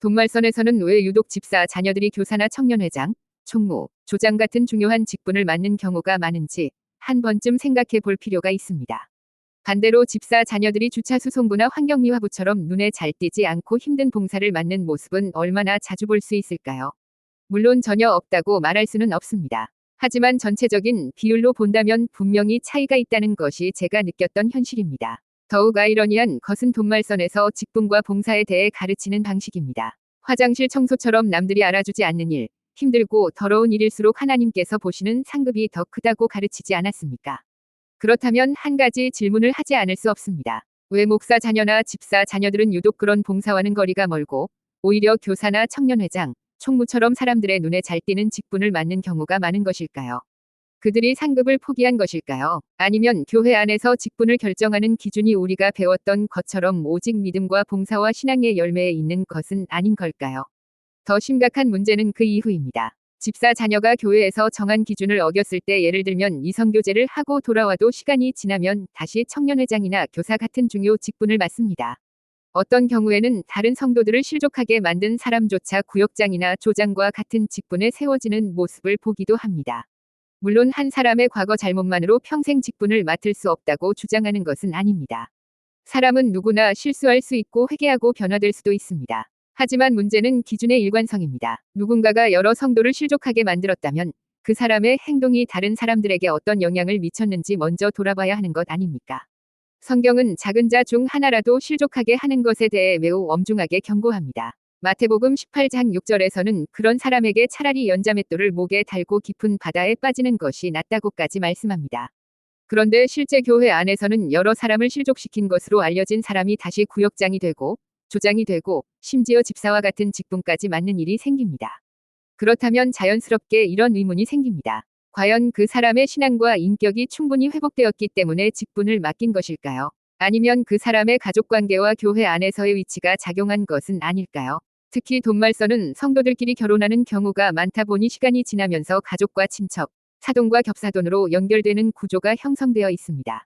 돈말선에서는 왜 유독 집사 자녀들이 교사나 청년회장, 총무, 조장 같은 중요한 직분을 맡는 경우가 많은지 한 번쯤 생각해 볼 필요가 있습니다. 반대로 집사 자녀들이 주차수송부나 환경미화부처럼 눈에 잘 띄지 않고 힘든 봉사를 맡는 모습은 얼마나 자주 볼 수 있을까요? 물론 전혀 없다고 말할 수는 없습니다. 하지만 전체적인 비율로 본다면 분명히 차이가 있다는 것이 제가 느꼈던 현실입니다. 더욱 아이러니한 것은 돈말선에서 직분과 봉사에 대해 가르치는 방식입니다. 화장실 청소처럼 남들이 알아주지 않는 일, 힘들고 더러운 일일수록 하나님께서 보시는 상급이 더 크다고 가르치지 않았습니까? 그렇다면 한 가지 질문을 하지 않을 수 없습니다. 왜 목사 자녀나 집사 자녀들은 유독 그런 봉사와는 거리가 멀고 오히려 교사나 청년회장, 총무처럼 사람들의 눈에 잘 띄는 직분을 맡는 경우가 많은 것일까요? 그들이 상급을 포기한 것일까요? 아니면 교회 안에서 직분을 결정하는 기준이 우리가 배웠던 것처럼 오직 믿음과 봉사와 신앙의 열매에 있는 것은 아닌 걸까요? 더 심각한 문제는 그 이후입니다. 집사 자녀가 교회에서 정한 기준을 어겼을 때, 예를 들면 이성교제를 하고 돌아와도 시간이 지나면 다시 청년회장이나 교사 같은 중요 직분을 맡습니다. 어떤 경우에는 다른 성도들을 실족하게 만든 사람조차 구역장이나 조장과 같은 직분에 세워지는 모습을 보기도 합니다. 물론 한 사람의 과거 잘못만으로 평생 직분을 맡을 수 없다고 주장하는 것은 아닙니다. 사람은 누구나 실수할 수 있고 회개하고 변화될 수도 있습니다. 하지만 문제는 기준의 일관성입니다. 누군가가 여러 성도를 실족하게 만들었다면 그 사람의 행동이 다른 사람들에게 어떤 영향을 미쳤는지 먼저 돌아봐야 하는 것 아닙니까? 성경은 작은 자 중 하나라도 실족하게 하는 것에 대해 매우 엄중하게 경고합니다. 마태복음 18장 6절에서는 그런 사람에게 차라리 연자맷돌을 목에 달고 깊은 바다에 빠지는 것이 낫다고까지 말씀합니다. 그런데 실제 교회 안에서는 여러 사람을 실족시킨 것으로 알려진 사람이 다시 구역장이 되고 조장이 되고 심지어 집사와 같은 직분까지 맡는 일이 생깁니다. 그렇다면 자연스럽게 이런 의문이 생깁니다. 과연 그 사람의 신앙과 인격이 충분히 회복되었기 때문에 직분을 맡긴 것일까요? 아니면 그 사람의 가족관계와 교회 안에서의 위치가 작용한 것은 아닐까요? 특히 돈말선은 성도들끼리 결혼하는 경우가 많다 보니 시간이 지나면서 가족과 친척, 사돈과 겹사돈으로 연결되는 구조가 형성되어 있습니다.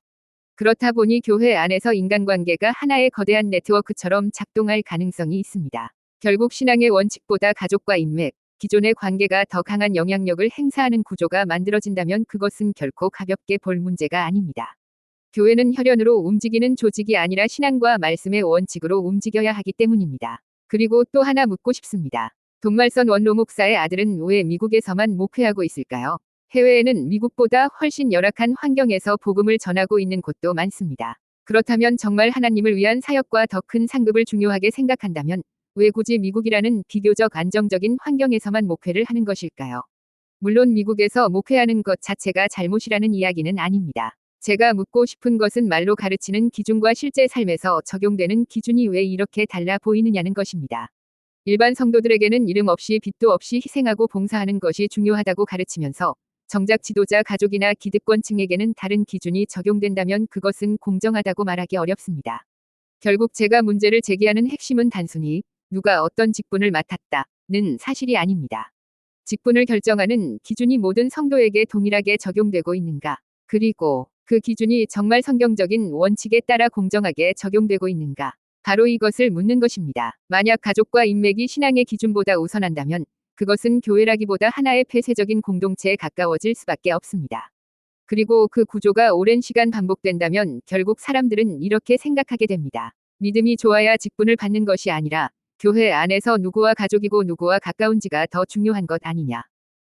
그렇다 보니 교회 안에서 인간관계가 하나의 거대한 네트워크처럼 작동할 가능성이 있습니다. 결국 신앙의 원칙보다 가족과 인맥, 기존의 관계가 더 강한 영향력을 행사하는 구조가 만들어진다면 그것은 결코 가볍게 볼 문제가 아닙니다. 교회는 혈연으로 움직이는 조직이 아니라 신앙과 말씀의 원칙으로 움직여야 하기 때문입니다. 그리고 또 하나 묻고 싶습니다. 돈말선 원로 목사의 아들은 왜 미국에서만 목회하고 있을까요? 해외에는 미국보다 훨씬 열악한 환경에서 복음을 전하고 있는 곳도 많습니다. 그렇다면 정말 하나님을 위한 사역과 더 큰 상급을 중요하게 생각한다면 왜 굳이 미국이라는 비교적 안정적인 환경에서만 목회를 하는 것일까요? 물론 미국에서 목회하는 것 자체가 잘못이라는 이야기는 아닙니다. 제가 묻고 싶은 것은 말로 가르치는 기준과 실제 삶에서 적용되는 기준이 왜 이렇게 달라 보이느냐는 것입니다. 일반 성도들에게는 이름 없이 빚도 없이 희생하고 봉사하는 것이 중요하다고 가르치면서 정작 지도자 가족이나 기득권층에게는 다른 기준이 적용된다면 그것은 공정하다고 말하기 어렵습니다. 결국 제가 문제를 제기하는 핵심은 단순히 누가 어떤 직분을 맡았다는 사실이 아닙니다. 직분을 결정하는 기준이 모든 성도에게 동일하게 적용되고 있는가, 그리고 그 기준이 정말 성경적인 원칙에 따라 공정하게 적용되고 있는가, 바로 이것을 묻는 것입니다. 만약 가족과 인맥이 신앙의 기준보다 우선한다면 그것은 교회라기보다 하나의 폐쇄적인 공동체에 가까워질 수밖에 없습니다. 그리고 그 구조가 오랜 시간 반복된다면 결국 사람들은 이렇게 생각하게 됩니다. 믿음이 좋아야 직분을 받는 것이 아니라 교회 안에서 누구와 가족이고 누구와 가까운지가 더 중요한 것 아니냐.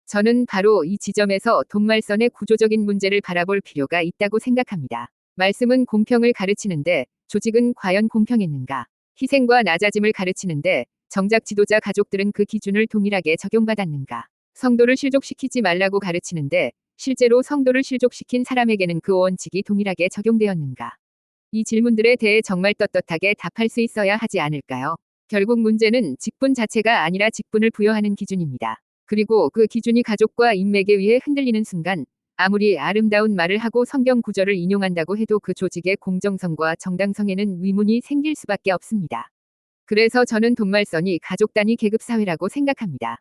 저는 바로 이 지점에서 돈말선의 구조적인 문제를 바라볼 필요가 있다고 생각합니다. 말씀은 공평을 가르치는데 조직은 과연 공평했는가? 희생과 낮아짐을 가르치는데 정작 지도자 가족들은 그 기준을 동일하게 적용받았는가? 성도를 실족시키지 말라고 가르치는데 실제로 성도를 실족시킨 사람에게는 그 원칙이 동일하게 적용되었는가? 이 질문들에 대해 정말 떳떳하게 답할 수 있어야 하지 않을까요? 결국 문제는 직분 자체가 아니라 직분을 부여하는 기준입니다. 그리고 그 기준이 가족과 인맥에 의해 흔들리는 순간 아무리 아름다운 말을 하고 성경 구절을 인용한다고 해도 그 조직의 공정성과 정당성에는 의문이 생길 수밖에 없습니다. 그래서 저는 돈말선이 가족 단위 계급 사회라고 생각합니다.